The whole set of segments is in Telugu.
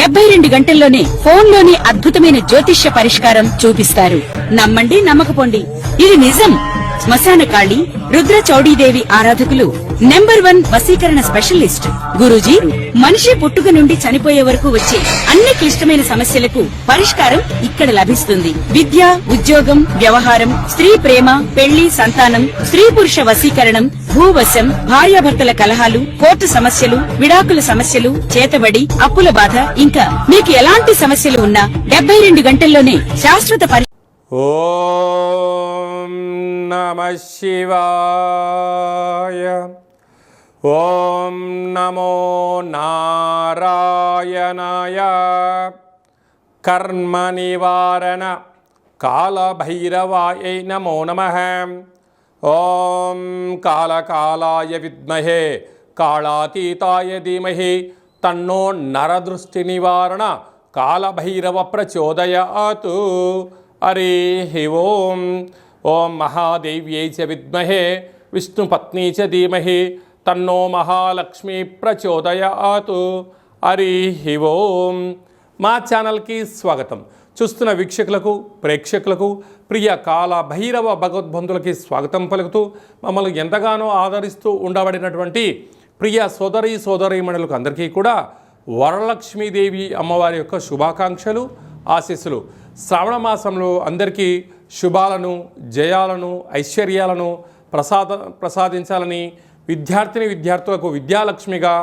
72 గంటల్లోనే ఫోన్లోని అద్భుతమైన జ్యోతిష్య పరిష్కారం చూపిస్తారు. నమ్మండి, నమ్మకపోండి, ఇది నిజం. శ్మశాన కాళి రుద్ర చౌడీదేవి ఆరాధకులు నంబర్ 1 వశీకరణ స్పెషలిస్ట్. గురూజీ మనిషి పుట్టుక నుండి చనిపోయే వరకు వచ్చే అన్ని క్లిష్టమైన సమస్యలకు పరిష్కారం ఇక్కడ లభిస్తుంది. విద్య, ఉద్యోగం, వ్యవహారం, స్త్రీ ప్రేమ, పెళ్లి, సంతానం, స్త్రీ పురుష వశీకరణం, భూవశం, భార్యాభర్తల కలహాలు, కోర్టు సమస్యలు, విడాకుల సమస్యలు, చేతబడి, అప్పుల బాధ, ఇంకా మీకు ఎలాంటి సమస్యలు ఉన్నా 72 గంటల్లోనే శాశ్వత ఓం నమః శివాయ. ఓం నమో నారాయణాయ. కర్మ నివారణ కాళభైరవాయ నమో నమః. ఓం కాళకాలాయ విద్మహే కాళాతీతాయ ధీమహి తన్నో నరదృష్టి నివారణ కాళభైరవ ప్రచోదయాత్. హరి ఓం. ఓం మహాదేవ్యై చ విద్మహే విష్ణుపత్నీ చ ధీమహి తన్నో మహాలక్ష్మి ప్రచోదయాత్. హరి ఓం. మా ఛానల్కి స్వాగతం. చూస్తున్న వీక్షకులకు, ప్రేక్షకులకు, ప్రియ కాల భైరవ భగవద్బంధులకి స్వాగతం పలుకుతూ మమ్మల్ని ఎంతగానో ఆదరిస్తూ ఉండబడినటువంటి ప్రియ సోదరీమణులకు అందరికీ కూడా వరలక్ష్మీదేవి అమ్మవారి యొక్క శుభాకాంక్షలు, ఆశీస్సులు. శ్రావణ మాసంలో అందరికీ శుభాలను, జయాలను, ఐశ్వర్యాలను ప్రసాదించాలని, విద్యార్థులకు విద్యాలక్ష్మిగా,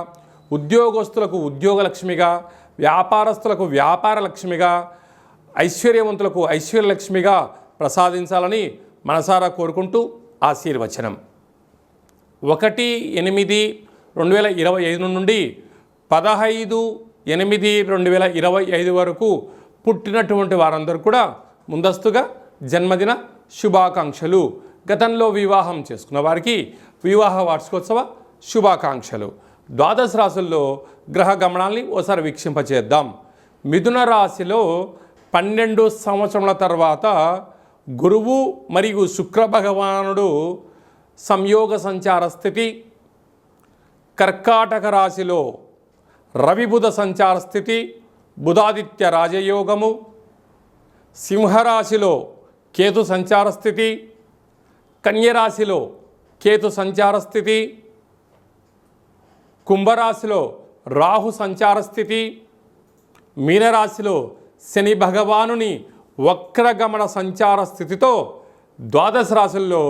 ఉద్యోగస్తులకు ఉద్యోగలక్ష్మిగా, వ్యాపారస్తులకు వ్యాపారలక్ష్మిగా, ఐశ్వర్యవంతులకు ఐశ్వర్యలక్ష్మిగా ప్రసాదించాలని మనసారా కోరుకుంటూ ఆశీర్వచనం. 1/8/2025 నుండి 15/8/2025 వరకు పుట్టినటువంటి వారందరూ కూడా ముందస్తుగా జన్మదిన శుభాకాంక్షలు. గతంలో వివాహం చేసుకున్న వారికి వివాహ వార్షికోత్సవ శుభాకాంక్షలు. ద్వాదశ రాశుల్లో గ్రహ గమనాల్ని ఓసారి వీక్షింపచేద్దాం. మిథున రాశిలో 12 సంవత్సరముల తర్వాత గురువు మరియు శుక్ర భగవానుడు సంయోగ సంచార స్థితి. కర్కాటక రాశిలో రవి బుధ సంచార స్థితి, బుధాదిత్య రాజయోగము. సింహరాశిలో కేతు సంచార స్థితి, కన్యరాశిలో కేతు సంచార స్థితి, కుంభరాశిలో రాహు సంచార స్థితి, మీనరాశిలో శని భగవానుని వక్రగమన సంచార స్థితితో ద్వాదశ రాశుల్లో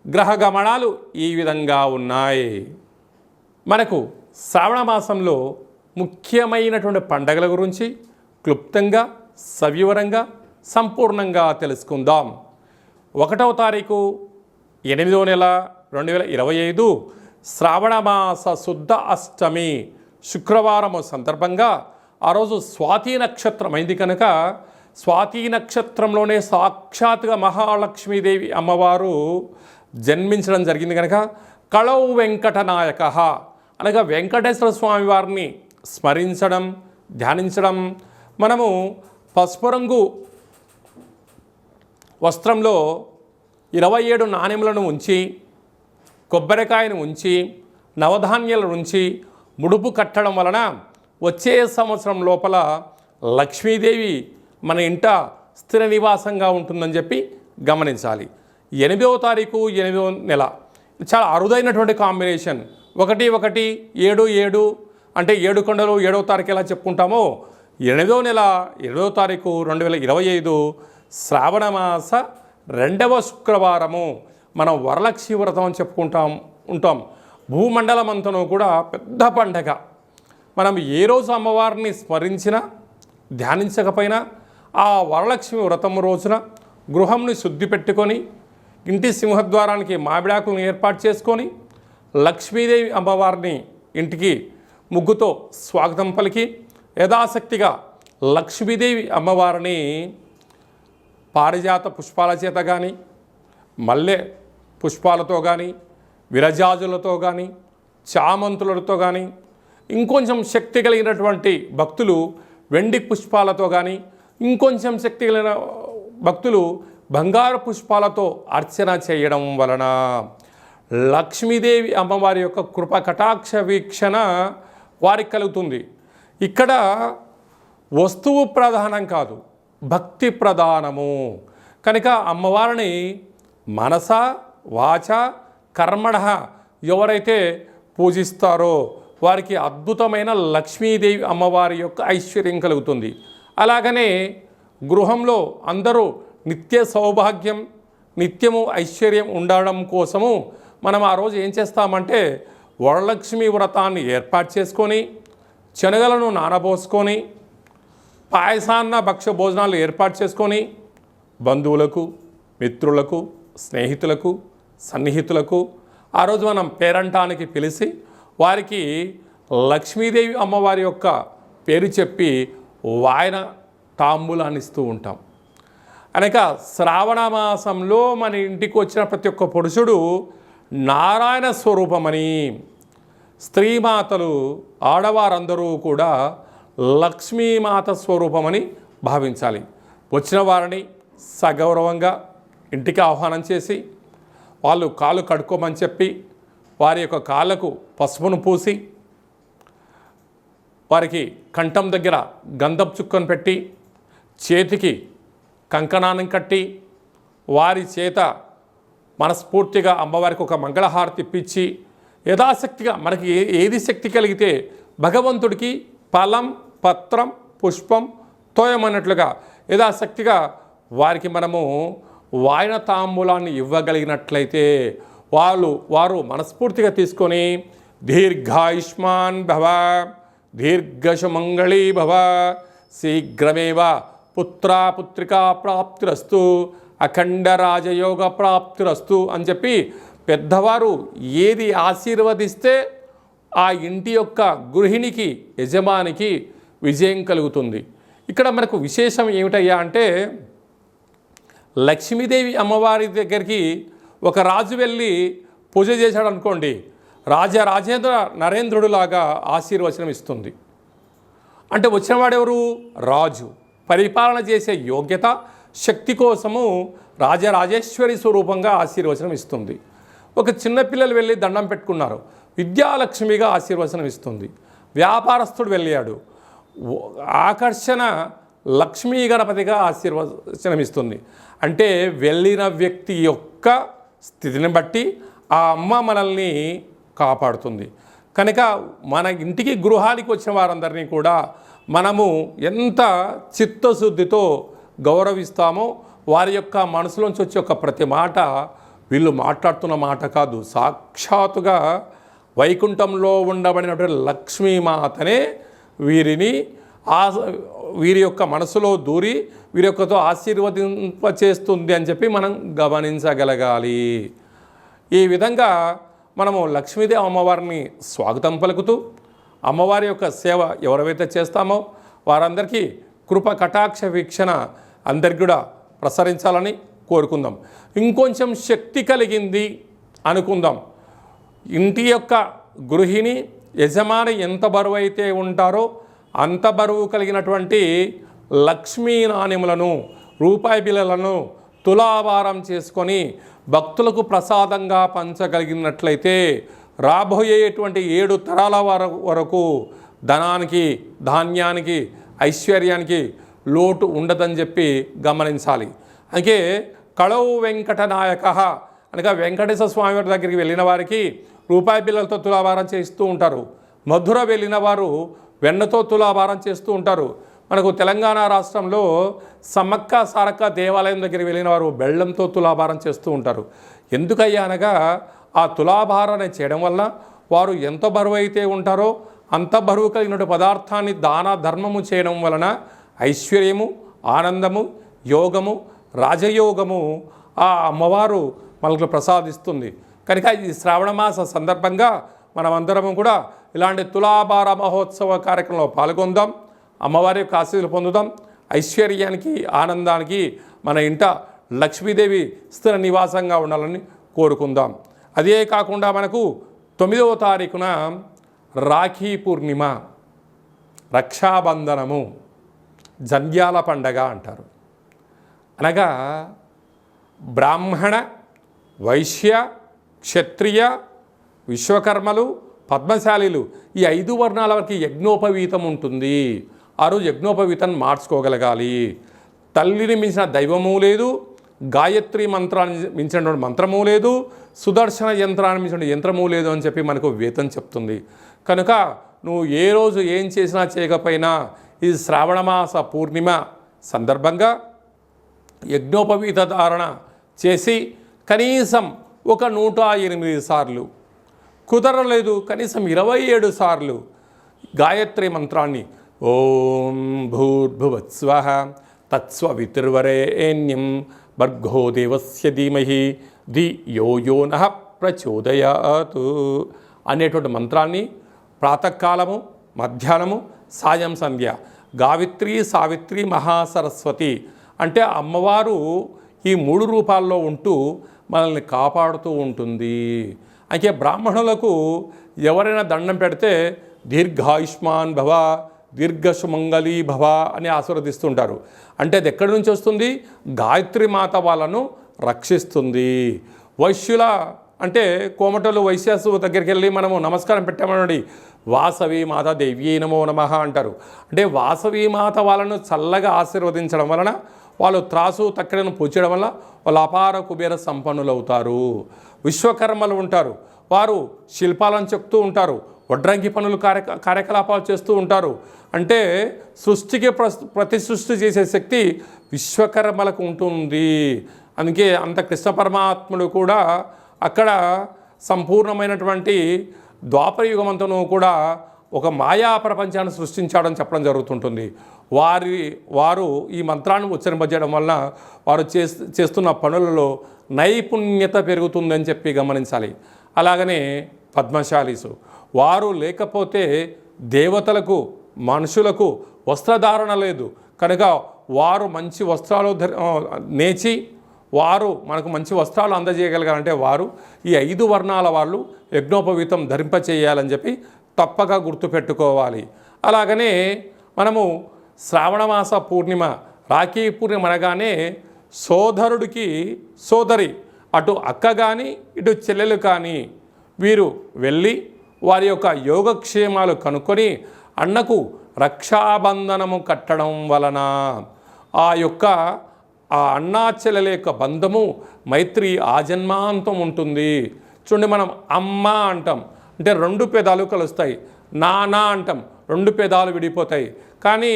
గ్రహ గమనాలు ఈ విధంగా ఉన్నాయి. మనకు శ్రావణ మాసంలో ముఖ్యమైనటువంటి పండగల గురించి క్లుప్తంగా, సవివరంగా, సంపూర్ణంగా తెలుసుకుందాం. 1వ తారీఖు 8వ నెల 2025 శ్రావణ మాస శుద్ధ అష్టమి శుక్రవారము సందర్భంగా ఆ రోజు స్వాతి నక్షత్రం అయింది కనుక స్వాతి నక్షత్రంలోనే సాక్షాత్గా మహాలక్ష్మీదేవి అమ్మవారు జన్మించడం జరిగింది కనుక కళౌ వెంకటనాయక అనగా వెంకటేశ్వర స్వామి వారిని స్మరించడం, ధ్యానించడం. మనము పసుపు రంగు వస్త్రంలో 27 నాణెములను ఉంచి, కొబ్బరికాయను ఉంచి, నవధాన్యాలను ఉంచి ముడుపు కట్టడం వలన వచ్చే సంవత్సరం లోపల లక్ష్మీదేవి మన ఇంట స్థిర నివాసంగా ఉంటుందని చెప్పి గమనించాలి. 8వ తారీఖు 8వ నెల చాలా అరుదైనటువంటి కాంబినేషన్. 1/1/7/7 అంటే 7 కొండలు 7వ తారీఖు ఎలా చెప్పుకుంటామో 8వ నెల 7వ తారీఖు 2025 శ్రావణ మాస 2వ శుక్రవారము మనం వరలక్ష్మి వ్రతం అని ఉంటాం. భూమండలం అంతనూ కూడా పెద్ద పండగ. మనం ఏ రోజు అమ్మవారిని స్మరించినా, ధ్యానించకపోయినా ఆ వరలక్ష్మి వ్రతం రోజున గృహంని శుద్ధి పెట్టుకొని, ఇంటి సింహద్వారానికి మామిడాకులను ఏర్పాటు చేసుకొని, లక్ష్మీదేవి అమ్మవారిని ఇంటికి ముగ్గుతో స్వాగతం పలికి, యథాశక్తిగా లక్ష్మీదేవి అమ్మవారిని పారిజాత పుష్పాల చేత కానీ, మల్లె పుష్పాలతో కానీ, విరజాజులతో కానీ, చామంతులతో కానీ, ఇంకొంచెం శక్తి కలిగినటువంటి భక్తులు వెండి పుష్పాలతో కానీ, ఇంకొంచెం శక్తి కలిగిన భక్తులు బంగారు పుష్పాలతో అర్చన చేయడం వలన లక్ష్మీదేవి అమ్మవారి యొక్క కృప కటాక్ష వీక్షణ వారికి కలుగుతుంది. ఇక్కడ వస్తువు ప్రధానం కాదు, భక్తి ప్రధానము. కనుక అమ్మవారిని మనస వాచ కర్మణ ఎవరైతే పూజిస్తారో వారికి అద్భుతమైన లక్ష్మీదేవి అమ్మవారి యొక్క ఐశ్వర్యం కలుగుతుంది. అలాగనే గృహంలో అందరూ నిత్య సౌభాగ్యం, నిత్యము ఐశ్వర్యం ఉండడం కోసము మనం ఆ రోజు ఏం చేస్తామంటే వరలక్ష్మి వ్రతాన్ని ఏర్పాటు చేసుకొని శనగలను నానబోసుకొని పాయసాన్న భక్ష భోజనాలు ఏర్పాటు చేసుకొని బంధువులకు, మిత్రులకు, స్నేహితులకు, సన్నిహితులకు ఆ రోజు మనం పేరంటానికి పిలిచి వారికి లక్ష్మీదేవి అమ్మవారి యొక్క పేరు చెప్పి వాయన తాంబూలాన్ని ఇస్తూ ఉంటాం. అనక శ్రావణ మాసంలో మన ఇంటికి వచ్చిన ప్రతి ఒక్క పురుషుడు నారాయణ స్వరూపమని, స్త్రీమాతలు ఆడవారందరూ కూడా లక్ష్మీమాత స్వరూపమని భావించాలి. వచ్చిన వారిని సగౌరవంగా ఇంటికి ఆహ్వానం చేసి వాళ్ళు కాళ్ళు కడుక్కోమని చెప్పి వారి యొక్క కాళ్ళకు పసుపును పూసి వారికి కంఠం దగ్గర గంధపు చుక్కను పెట్టి చేతికి కంకణాన్ని కట్టి వారి చేత మనస్ఫూర్తిగా అమ్మవారికి ఒక మంగళహారతి ఇప్పించి యథాశక్తిగా మనకి ఏది శక్తి కలిగితే భగవంతుడికి ఫలం, పత్రం, పుష్పం, తోయం అన్నట్లుగా యథాశక్తిగా వారికి మనము వాయన తాంబూలాన్ని ఇవ్వగలిగినట్లయితే వారు మనస్ఫూర్తిగా తీసుకొని దీర్ఘాయుష్మాన్ భవ, దీర్ఘసుమంగళీ భవ, శీఘ్రమేవ పుత్రికా ప్రాప్తిరస్తు, అఖండ రాజయోగ ప్రాప్తిరస్తు అని చెప్పి పెద్దవారు ఏది ఆశీర్వదిస్తే ఆ ఇంటి యొక్క గృహిణికి, యజమానికి విజయం కలుగుతుంది. ఇక్కడ మనకు విశేషం ఏమిటయ్యా అంటే లక్ష్మీదేవి అమ్మవారి దగ్గరికి ఒక రాజు వెళ్ళి పూజ చేశాడు అనుకోండి, రాజేంద్ర నరేంద్రుడిలాగా ఆశీర్వచనం ఇస్తుంది. అంటే వచ్చినవాడెవరు? రాజు. పరిపాలన చేసే యోగ్యత, శక్తి కోసము రాజరాజేశ్వరి స్వరూపంగా ఆశీర్వచనం ఇస్తుంది. ఒక చిన్నపిల్లలు వెళ్ళి దండం పెట్టుకున్నారు, విద్యాలక్ష్మిగా ఆశీర్వచనం ఇస్తుంది. వ్యాపారస్తుడు వెళ్ళాడు, ఆకర్షణ లక్ష్మీ గణపతిగా ఆశీర్వచనం ఇస్తుంది. అంటే వెళ్ళిన వ్యక్తి యొక్క స్థితిని బట్టి ఆ అమ్మ మనల్ని కాపాడుతుంది. కనుక మన ఇంటికి గృహానికి వచ్చిన వారందరినీ కూడా మనము ఎంత చిత్తశుద్ధితో గౌరవిస్తామో వారి యొక్క మనసులోంచి వచ్చే ఒక ప్రతి మాట వీళ్ళు మాట్లాడుతున్న మాట కాదు, సాక్షాత్తుగా వైకుంఠంలో ఉండబడినటువంటి లక్ష్మీమాతనే వీరిని వీరి యొక్క మనసులో దూరి వీరి యొక్కతో ఆశీర్వదింపచేస్తుంది అని చెప్పి మనం గమనించగలగాలి. ఈ విధంగా మనము లక్ష్మీదేవి అమ్మవారిని స్వాగతం పలుకుతూ అమ్మవారి యొక్క సేవ ఎవరైతే చేస్తామో వారందరికీ కృప కటాక్ష వీక్షణ అందరికీ కూడా ప్రసరించాలని కోరుకుందాం. ఇంకొంచెం శక్తి కలిగింది అనుకుందాం. ఇంటి యొక్క గృహిణి, యజమాని ఎంత బరువు అయితే ఉంటారో అంత బరువు కలిగినటువంటి లక్ష్మీ నాణ్యములను, రూపాయి బిళ్ళలను తులాభారం చేసుకొని భక్తులకు ప్రసాదంగా పంచగలిగినట్లయితే రాబోయేటువంటి 7 తరాల వరకు ధనానికి, ధాన్యానికి, ఐశ్వర్యానికి లోటు ఉండదని చెప్పి గమనించాలి. అందుకే కళవు వెంకటనాయక అనగా వెంకటేశ్వర స్వామి వారి దగ్గరికి వెళ్ళిన వారికి రూపాయి బిళ్ళలతో తులాభారం చేస్తూ ఉంటారు. మధుర వెళ్ళిన వారు వెన్నతో తులాభారం చేస్తూ ఉంటారు. మనకు తెలంగాణ రాష్ట్రంలో సమ్మక్క సారక్క దేవాలయం దగ్గరికి వెళ్ళిన వారు బెల్లంతో తులాభారం చేస్తూ ఉంటారు. ఎందుకయ్యా అనగా ఆ తులాభారాన్ని చేయడం వల్ల వారు ఎంత బరువు అయితే ఉంటారో అంత బరువు కలిగిన పదార్థాన్ని దాన ధర్మము చేయడం వలన ఐశ్వర్యము, ఆనందము, యోగము, రాజయోగము ఆ అమ్మవారు మనకు ప్రసాదిస్తుంది. కనుక ఈ శ్రావణమాస సందర్భంగా మనమందరము కూడా ఇలాంటి తులాభార మహోత్సవ కార్యక్రమంలో పాల్గొందాం, అమ్మవారి యొక్క ఆశీస్సులు పొందుదాం. ఐశ్వర్యానికి, ఆనందానికి మన ఇంట లక్ష్మీదేవి స్థిర నివాసంగా ఉండాలని కోరుకుందాం. అదే కాకుండా మనకు 9వ తారీఖున రాఖీ పూర్ణిమ, రక్షాబంధనము, జంధ్యాల పండగ అంటారు. అనగా బ్రాహ్మణ, వైశ్య, క్షత్రియ, విశ్వకర్మలు, పద్మశాలీలు ఈ 5 వర్ణాల వరకు యజ్ఞోపవీతం ఉంటుంది. ఆ రోజు యజ్ఞోపవీతాన్ని మార్చుకోగలగాలి. తల్లిని మించిన దైవము లేదు, గాయత్రి మంత్రాన్ని మించినటువంటి మంత్రము లేదు, సుదర్శన యంత్రాన్ని మించిన యంత్రము లేదు అని చెప్పి మనకు వేదం చెప్తుంది. కనుక నువ్వు ఏ రోజు ఏం చేసినా చేయకపోయినా ఈ శ్రావణమాస పూర్ణిమ సందర్భంగా యజ్ఞోపవీత ధారణ చేసి కనీసం ఒక 108 సార్లు, కుదరలేదు కనీసం 27 సార్లు గాయత్రి మంత్రాన్ని ఓం భూర్భువత్స్వః తత్స్వవితుర్వరేణ్యం భర్గో దేవస్య ధీమహి ధియో యో నః ప్రచోదయాత్ అనేటువంటి మంత్రాన్ని ప్రాతకాలము, మధ్యాహ్నము, సాయం సంధ్య గావిత్రి, సావిత్రి, మహాసరస్వతి అంటే అమ్మవారు ఈ 3 రూపాల్లో ఉంటూ మనల్ని కాపాడుతూ ఉంటుంది. అయితే బ్రాహ్మణులకు ఎవరైనా దండం పెడితే దీర్ఘాయుష్మాన్ భవ, దీర్ఘసుమంగళీ భవ అని ఆశీర్వదిస్తుంటారు. అంటే అది ఎక్కడి నుంచి వస్తుంది? గాయత్రి మాత వాళ్ళను రక్షిస్తుంది. వైశ్యుల అంటే కోమటలు వైశ్యాసు దగ్గరికి వెళ్ళి మనము నమస్కారం పెట్టామనండి, వాసవి మాత దేవ్యై నమో నమః అంటారు. అంటే వాసవి మాత వాళ్ళను చల్లగా ఆశీర్వదించడం వలన, వాళ్ళు త్రాసు తక్కడను పూచడం వల్ల వాళ్ళు అపార కుబేర సంపన్నులు అవుతారు. విశ్వకర్మలు ఉంటారు, వారు శిల్పాలను చెప్తూ ఉంటారు, వడ్రంగి పనులు కార్యకలాపాలు చేస్తూ ఉంటారు. అంటే సృష్టికి ప్రతి సృష్టి చేసే శక్తి విశ్వకర్మలకు ఉంటుంది. అందుకే అంత కృష్ణ పరమాత్ముడు కూడా అక్కడ సంపూర్ణమైనటువంటి ద్వాపర యుగమంతను కూడా ఒక మాయా ప్రపంచాన్ని సృష్టించాడని చెప్పడం జరుగుతుంటుంది. వారు ఈ మంత్రాన్ని ఉచ్చరింపజేయడం వలన వారు చేస్తున్న పనులలో నైపుణ్యత పెరుగుతుందని చెప్పి గమనించాలి. అలాగనే పద్మశాలీసు వారు లేకపోతే దేవతలకు, మనుషులకు వస్త్రధారణ లేదు. కనుక వారు మంచి వస్త్రాలు నేచి వారు మనకు మంచి వస్త్రాలు అందజేయగలగాలంటే వారు ఈ 5 వర్ణాల వాళ్ళు యజ్ఞోపవీతం ధరింపచేయాలని చెప్పి తప్పక గుర్తుపెట్టుకోవాలి. అలాగనే మనము శ్రావణమాస పూర్ణిమ, రాఖీ పూర్ణిమ అనగానే సోదరుడికి సోదరి, అటు అక్క కానీ ఇటు చెల్లెలు కానీ వీరు వెళ్ళి వారి యొక్క యోగక్షేమాలు కనుక్కొని అన్నకు రక్షాబంధనము కట్టడం వలన ఆ అన్నా చెల్లెల యొక్క బంధము, మైత్రి ఆజన్మాంతం ఉంటుంది. చూడండి, మనం అమ్మ అంటాం అంటే 2 పెదాలు కలుస్తాయి, నాన్న అంటాం 2 పెదాలు విడిపోతాయి. కానీ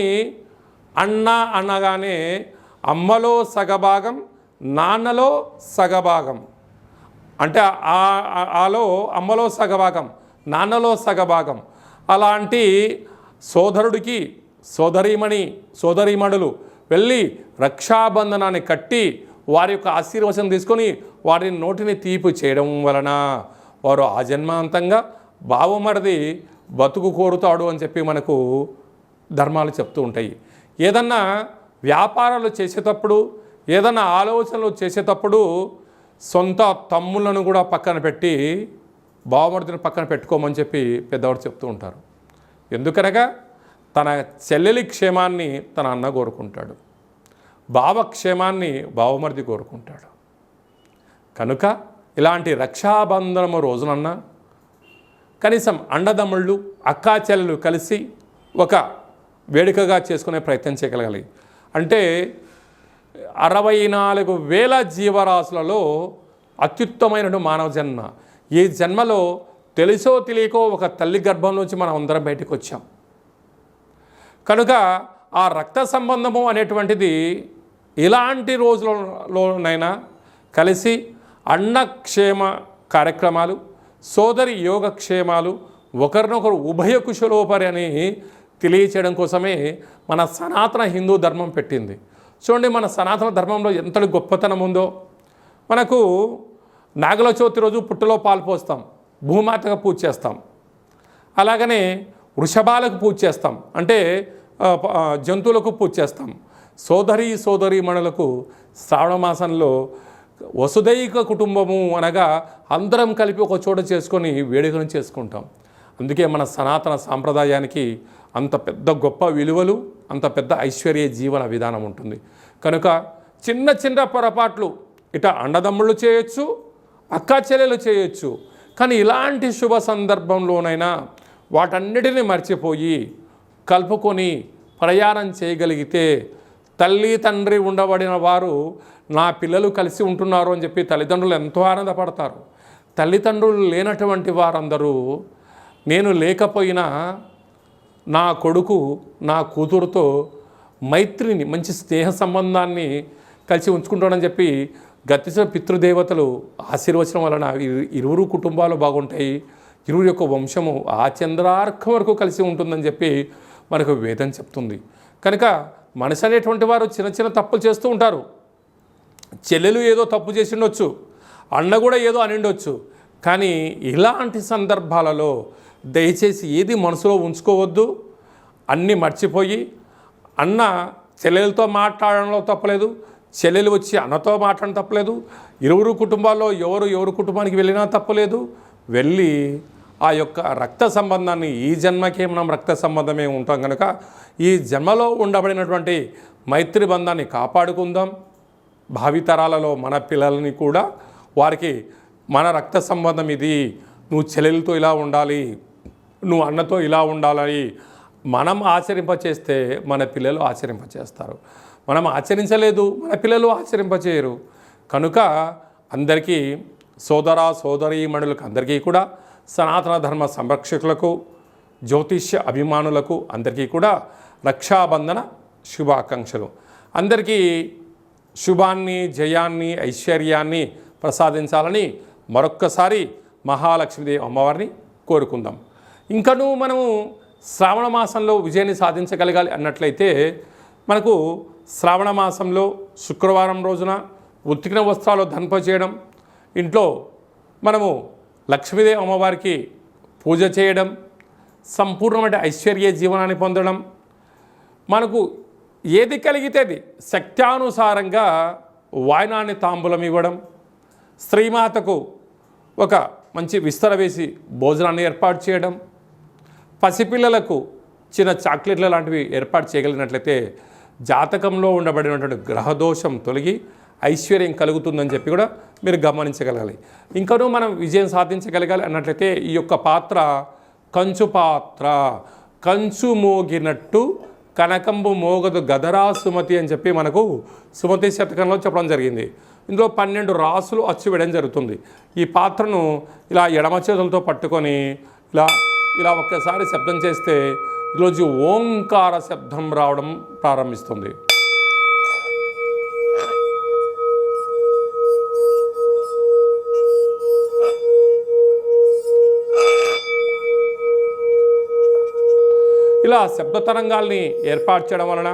అన్న అనగానే అమ్మలో సగభాగం, నాన్నలో సగభాగం. అంటే అమ్మలో సగభాగం, నాన్నలో సగభాగం. అలాంటి సోదరుడికి సోదరీమణులు వెళ్ళి రక్షాబంధనాన్ని కట్టి వారి యొక్క ఆశీర్వచనం తీసుకొని వారి నోటిని తీపి చేయడం వలన వారు ఆజన్మాంతంగా బావమరిది బతుకు కోరుతాడు అని చెప్పి మనకు ధర్మాలు చెప్తూ ఉంటాయి. ఏదన్నా వ్యాపారాలు చేసేటప్పుడు, ఏదన్నా ఆలోచనలు చేసేటప్పుడు సొంత తమ్ములను కూడా పక్కన పెట్టి బావమరిదిని పక్కన పెట్టుకోమని చెప్పి పెద్దవాడు చెప్తూ ఉంటారు. ఎందుకనగా తన చెల్లెలి క్షేమాన్ని తన అన్న కోరుకుంటాడు, భావక్షేమాన్ని బావమరిది కోరుకుంటాడు. కనుక ఇలాంటి రక్షాబంధనము రోజునన్నా కనీసం అండదమ్ముళ్ళు, అక్కా చెల్లెలు కలిసి ఒక వేడుకగా చేసుకునే ప్రయత్నం చేయగలగాలి. అంటే 64,000 జీవరాశులలో అత్యుత్తమైన మానవ జన్మ. ఈ జన్మలో తెలుసో తెలియకో ఒక తల్లి గర్భం నుంచి మనం అందరం బయటకు వచ్చాం. కనుక ఆ రక్త సంబంధము అనేటువంటిది ఇలాంటి రోజులలోనైనా కలిసి అన్నక్షేమ కార్యక్రమాలు, సోదరి యోగక్షేమాలు, ఒకరినొకరు ఉభయ కుశలోపరి అని తెలియచేయడం కోసమే మన సనాతన హిందూ ధర్మం పెట్టింది. చూడండి, మన సనాతన ధర్మంలో ఎంతటి గొప్పతనం ఉందో. మనకు నాగల చవితి రోజు పుట్టలో పాలు పోస్తాం, భూమాతకు పూజ చేస్తాం. అలాగనే వృషభాలకు పూజ చేస్తాం, అంటే జంతువులకు పూజ చేస్తాం. సోదరీమణులకు శ్రావణ మాసంలో వసుదైక కుటుంబము అనగా అందరం కలిపి ఒక చోట చేసుకొని వేడుకను చేసుకుంటాం. అందుకే మన సనాతన సాంప్రదాయానికి అంత పెద్ద గొప్ప విలువలు, అంత పెద్ద ఐశ్వర్య జీవన విధానం ఉంటుంది. కనుక చిన్న చిన్న పొరపాట్లు ఇట అండదమ్ముళ్ళు చేయొచ్చు, అక్కా చెల్లెలు చేయొచ్చు. కానీ ఇలాంటి శుభ సందర్భంలోనైనా వాటన్నిటినీ మర్చిపోయి కలుపుకొని ప్రయాణం చేయగలిగితే తల్లి తండ్రి ఉండబడిన వారు నా పిల్లలు కలిసి ఉంటున్నారు అని చెప్పి తల్లిదండ్రులు ఎంతో ఆనందపడతారు. తల్లిదండ్రులు లేనటువంటి వారందరూ నేను లేకపోయినా నా కొడుకు నా కూతురుతో మైత్రిని మంచి స్నేహ సంబంధాన్ని కలిసి ఉంచుకుంటాడని చెప్పి గతించిన పితృదేవతలు ఆశీర్వచనం వలన ఇరువురు కుటుంబాలు బాగుంటాయి, ఇరువురు యొక్క వంశము ఆ చంద్రార్కం వరకు కలిసి ఉంటుందని చెప్పి మనకు వేదం చెప్తుంది. కనుక మనిషి అనేటువంటి వారు చిన్న చిన్న తప్పులు చేస్తూ ఉంటారు. చెల్లెలు ఏదో తప్పు చేసిండొచ్చు, అన్న కూడా ఏదో అనిండొచ్చు. కానీ ఇలాంటి సందర్భాలలో దయచేసి ఏది మనసులో ఉంచుకోవద్దు. అన్నీ మర్చిపోయి అన్న చెల్లెలతో మాట్లాడడంలో తప్పలేదు, చెల్లెలు వచ్చి అన్నతో మాట్లాడడం తప్పలేదు, ఇరువురు కుటుంబాల్లో ఎవరు కుటుంబానికి వెళ్ళినా తప్పలేదు. వెళ్ళి ఆ యొక్క రక్త సంబంధాన్ని ఈ జన్మకే మనం రక్త సంబంధమే ఉంటాం కనుక ఈ జన్మలో ఉండబడినటువంటి మైత్రి బంధాన్ని కాపాడుకుందాం. భావితరాలలో మన పిల్లల్ని కూడా వారికి మన రక్త సంబంధం ఇది, నువ్వు చెల్లెలతో ఇలా ఉండాలి, నువ్వు అన్నతో ఇలా ఉండాలని మనం ఆచరింపచేస్తే మన పిల్లలు ఆచరింపచేస్తారు. మనం ఆచరించలేదు, మన పిల్లలు ఆచరింపచేయరు. కనుక అందరికీ సోదరీమణులకు అందరికీ కూడా సనాతన ధర్మ సంరక్షకులకు జ్యోతిష్య అభిమానులకు అందరికీ కూడా రక్షాబంధన శుభాకాంక్షలు. అందరికీ శుభాన్ని, జయాన్ని, ఐశ్వర్యాన్ని ప్రసాదించాలని మరొక్కసారి మహాలక్ష్మీదేవి అమ్మవారిని కోరుకుందాం. ఇంకనూ మనము శ్రావణ మాసంలో విజయాన్ని సాధించగలగాలి అన్నట్లయితే మనకు శ్రావణ మాసంలో శుక్రవారం రోజున ఉతికిన వస్త్రాలు ధరింపజేయడం, ఇంట్లో మనము లక్ష్మీదేవి అమ్మవారికి పూజ చేయడం, సంపూర్ణమైన ఐశ్వర్య జీవనాన్ని పొందడం, మనకు ఏది కలిగితే అది శక్త్యానుసారంగా వాయనాన్ని తాంబూలం ఇవ్వడం, స్త్రీమాతకు ఒక మంచి విస్తర వేసి భోజనాన్ని ఏర్పాటు చేయడం, పసిపిల్లలకు చిన్న చాక్లెట్ల లాంటివి ఏర్పాటు చేయగలిగినట్లయితే జాతకంలో ఉండబడినటువంటి గ్రహదోషం తొలగి ఐశ్వర్యం కలుగుతుందని చెప్పి కూడా మీరు గమనించగలగాలి. ఇంకనూ మనం విజయం సాధించగలగాలి అన్నట్లయితే ఈ యొక్క పాత్ర కంచు పాత్ర, కంచు మోగినట్టు కనకంబు మోగదు గదరా సుమతి అని చెప్పి మనకు సుమతి శతకంలో చెప్పడం జరిగింది. ఇందులో 12 రాసులు అచ్చు వేయడం జరుగుతుంది. ఈ పాత్రను ఇలా ఎడమ చేతులతో పట్టుకొని ఇలా ఒక్కసారి శబ్దం చేస్తే ఈరోజు ఓంకార శబ్దం రావడం ప్రారంభిస్తుంది. ఇలా శబ్ద తరంగాల్ని ఏర్పాటు చేయడం వలన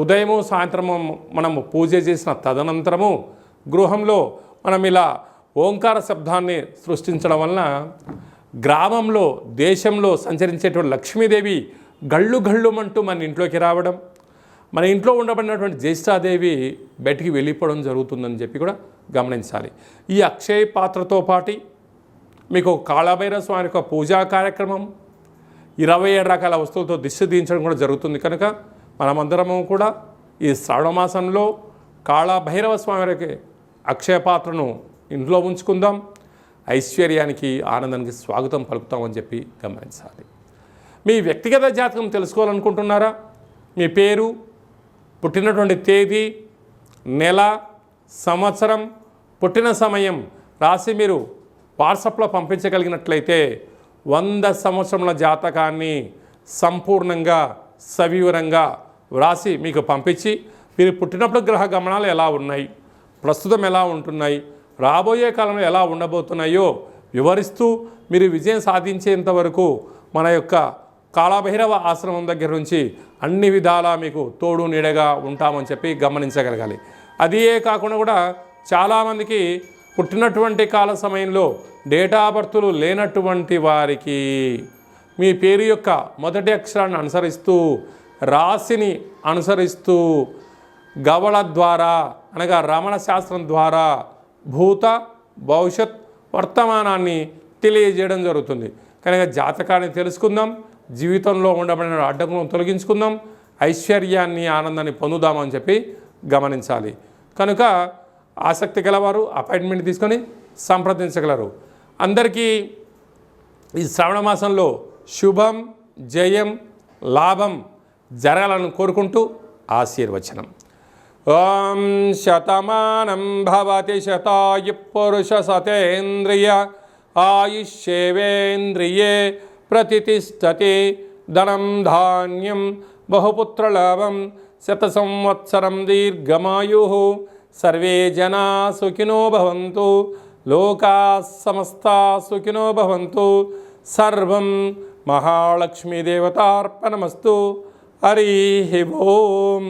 ఉదయము సాయంత్రము మనము పూజ చేసిన తదనంతరము గృహంలో మనం ఇలా ఓంకార శబ్దాన్ని సృష్టించడం వలన గ్రామంలో, దేశంలో సంచరించేటువంటి లక్ష్మీదేవి గళ్ళుమంటూ మన ఇంట్లోకి రావడం, మన ఇంట్లో ఉండబడినటువంటి జ్యేష్ఠాదేవి బయటికి వెళ్ళిపోవడం జరుగుతుందని చెప్పి కూడా గమనించాలి. ఈ అక్షయ పాత్రతో పాటు మీకు కాళభైరవ స్వామి యొక్క పూజా కార్యక్రమం 27 రకాల వస్తువులతో దిష్టి తీయించడం కూడా జరుగుతుంది. కనుక మనమందరము కూడా ఈ శ్రావణ మాసంలో కాళభైరవ స్వామి వారికి అక్షయ పాత్రను ఇంట్లో ఉంచుకుందాం. ఐశ్వర్యానికి, ఆనందానికి స్వాగతం పలుకుతామని చెప్పి గమనించాలి. మీ వ్యక్తిగత జాతకం తెలుసుకోవాలనుకుంటున్నారా? మీ పేరు, పుట్టినటువంటి తేదీ, నెల, సంవత్సరం, పుట్టిన సమయం రాసి మీరు వాట్సాప్లో పంపించగలిగినట్లయితే 100 సంవత్సరముల జాతకాన్ని సంపూర్ణంగా సవివరంగా వ్రాసి మీకు పంపించి మీరు పుట్టినప్పుడు గ్రహ గమనాలు ఎలా ఉన్నాయి, ప్రస్తుతం ఎలా ఉంటున్నాయి, రాబోయే కాలంలో ఎలా ఉండబోతున్నాయో వివరిస్తూ మీరు విజయం సాధించేంత వరకు మన యొక్క కాళభైరవ ఆశ్రమం దగ్గర నుంచి అన్ని విధాలా మీకు తోడు నీడగా ఉంటామని చెప్పి గమనించగలగాలి. అదే కాకుండా కూడా చాలామందికి పుట్టినటువంటి కాల సమయంలో డేటా బర్తులు లేనటువంటి వారికి మీ పేరు యొక్క మొదటి అక్షరాన్ని అనుసరిస్తూ, రాశిని అనుసరిస్తూ, గవళ ద్వారా అనగా రమణ శాస్త్రం ద్వారా భూత, భవిష్యత్, వర్తమానాన్ని తెలియజేయడం జరుగుతుంది. కనుక జాతకాన్ని తెలుసుకుందాం, జీవితంలో ఉండబడిన అడ్డంకులను తొలగించుకుందాం, ఐశ్వర్యాన్ని, ఆనందాన్ని పొందుదామని చెప్పి గమనించాలి. కనుక ఆసక్తి గలవారు అపాయింట్మెంట్ తీసుకొని సంప్రదించగలరు. అందరికీ ఈ శ్రావణ మాసంలో శుభం, జయం, లాభం జరగాలని కోరుకుంటూ ఆశీర్వచనం. ఓం శతమానం భవతి శతాయు పురుష సతేంద్రియ ఆయుష్యేవేంద్రియే ప్రతిష్టతి. ధనం ధాన్యం బహుపుత్రలాభం శత సంవత్సరం దీర్ఘమాయు. సర్వే జనా సుఖినో భవంతు. లోకా సమస్తా సుఖినో భవంతు. సర్వం మహాలక్ష్మీదేవతార్పణమస్తు. హరి ఓం.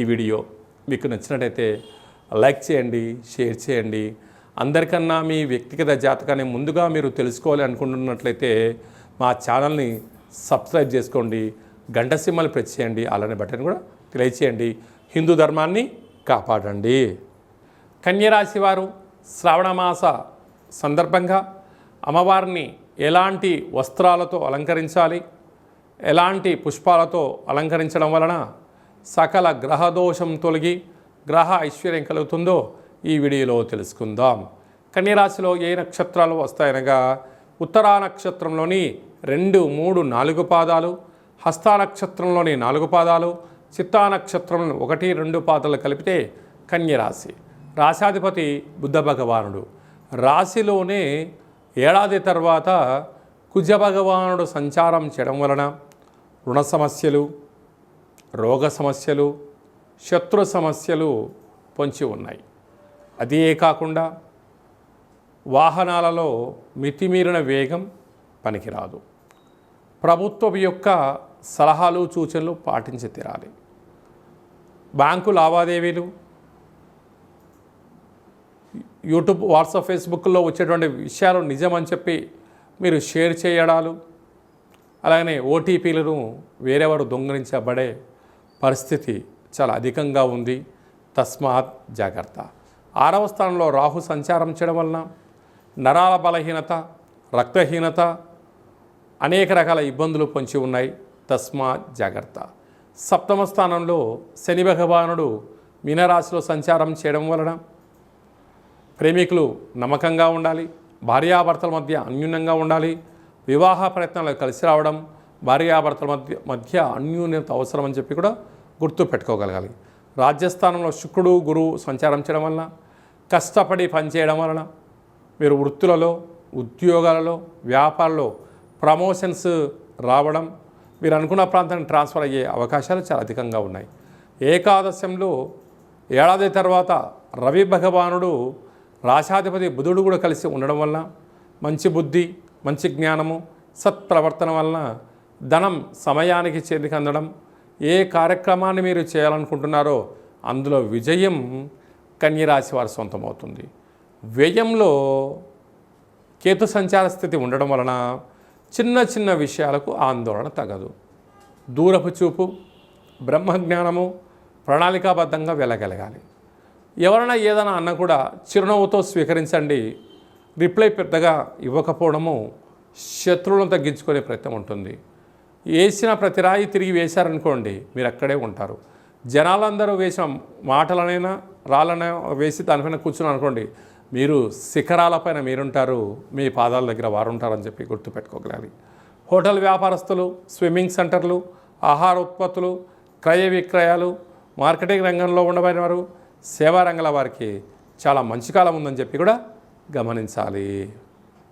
ఈ వీడియో మీకు నచ్చినట్టయితే లైక్ చేయండి, షేర్ చేయండి. అందరికన్నా మీ వ్యక్తిగత జాతకాన్ని ముందుగా మీరు తెలుసుకోవాలి అనుకుంటున్నట్లయితే మా ఛానల్ని సబ్స్క్రైబ్ చేసుకోండి, గంట సింబల్ ప్రెస్ చేయండి, అలానే బటన్ కూడా తెలియచేయండి. హిందూ ధర్మాన్ని కాపాడండి. కన్యరాశి వారు శ్రావణమాస సందర్భంగా అమ్మవారిని ఎలాంటి వస్త్రాలతో అలంకరించాలి, ఎలాంటి పుష్పాలతో అలంకరించడం వలన సకల గ్రహదోషం తొలగి గ్రహ ఐశ్వర్యం కలుగుతుందో ఈ వీడియోలో తెలుసుకుందాం. కన్యరాశిలో ఏ నక్షత్రాలు వస్తాయనగా ఉత్తరా నక్షత్రంలోని 2, 3, 4 పాదాలు, హస్తా నక్షత్రంలోని 4 పాదాలు, చిత్తా నక్షత్రం 1, 2 పాదాలు కలిపితే కన్యరాశి. రాశాధిపతి బుద్ధ భగవానుడు. రాశిలోనే ఏడాది తర్వాత కుజ భగవానుడు సంచారం చేయడం వలన రుణ సమస్యలు, రోగ సమస్యలు, శత్రు సమస్యలు పొంచి ఉన్నాయి. అదే కాకుండా వాహనాలలో మితిమీరిన వేగం పనికిరాదు. ప్రభుత్వం యొక్క సలహాలు సూచనలు పాటించి తీరాలి. బ్యాంకు లావాదేవీలు, యూట్యూబ్, వాట్సాప్, ఫేస్బుక్లో వచ్చేటువంటి విషయాలు నిజమని చెప్పి మీరు షేర్ చేయడాలు, అలాగనే ఓటీపీలను వేరేవారు దొంగిలించబడే పరిస్థితి చాలా అధికంగా ఉంది. తస్మాత్ జాగ్రత్త. 6వ స్థానంలో రాహు సంచారం చేయడం వలన నరాల బలహీనత, రక్తహీనత, అనేక రకాల ఇబ్బందులు పొంచి ఉన్నాయి. తస్మాత్ జాగ్రత్త. 7వ స్థానంలో శని భగవానుడు మీనరాశిలో సంచారం చేయడం వలన ప్రేమికులు నమ్మకంగా ఉండాలి, భార్యాభర్తల మధ్య అన్యూన్యంగా ఉండాలి, వివాహ ప్రయత్నాలు కలిసి రావడం, భార్యాభర్తల మధ్య అన్యూన్యత అవసరం అని చెప్పి కూడా గుర్తు పెట్టుకోగలగాలి. రాజ్యస్థానంలో శుక్రుడు, గురువు సంచారం చేయడం వలన కష్టపడి పనిచేయడం వలన మీరు వృత్తులలో, ఉద్యోగాలలో, వ్యాపారంలో ప్రమోషన్స్ రావడం, మీరు అనుకున్న ప్రాంతానికి ట్రాన్స్ఫర్ అయ్యే అవకాశాలు చాలా అధికంగా ఉన్నాయి. ఏకాదశంలో ఏడాది తర్వాత రవి భగవానుడు రాశాధిపతి బుధుడు కూడా కలిసి ఉండడం వలన మంచి బుద్ధి, మంచి జ్ఞానము, సత్ప్రవర్తన వలన ధనం సమయానికి చేతికి అందడం, ఏ కార్యక్రమాన్ని మీరు చేయాలనుకుంటున్నారో అందులో విజయం కన్యరాశి వారి సొంతమవుతుంది. వ్యయంలో కేతు సంచార స్థితి ఉండడం వలన చిన్న చిన్న విషయాలకు ఆందోళన తగదు. దూరపు చూపు, బ్రహ్మజ్ఞానము, ప్రణాళికాబద్ధంగా వెళ్ళగలగాలి. ఎవరైనా ఏదైనా అన్నా కూడా చిరునవ్వుతో స్వీకరించండి. రిప్లై పెద్దగా ఇవ్వకపోవడము శత్రువులను తగ్గించుకునే ప్రయత్నం ఉంటుంది. వేసిన ప్రతి రాయి తిరిగి వేశారనుకోండి, మీరు అక్కడే ఉంటారు. జనాలందరూ వేసిన మాటలనైనా రాళ్ళనైనా వేసి దానిపైన కూర్చున్నారు అనుకోండి, మీరు శిఖరాలపైన మీరుంటారు, మీ పాదాల దగ్గర వారు ఉంటారని చెప్పి గుర్తుపెట్టుకోగలాలి. హోటల్ వ్యాపారస్తులు, స్విమ్మింగ్ సెంటర్లు, ఆహార ఉత్పత్తులు, క్రయ విక్రయాలు, మార్కెటింగ్ రంగంలో ఉండబడిన వారు, సేవా రంగాల వారికి చాలా మంచి కాలం ఉందని చెప్పి కూడా గమనించాలి.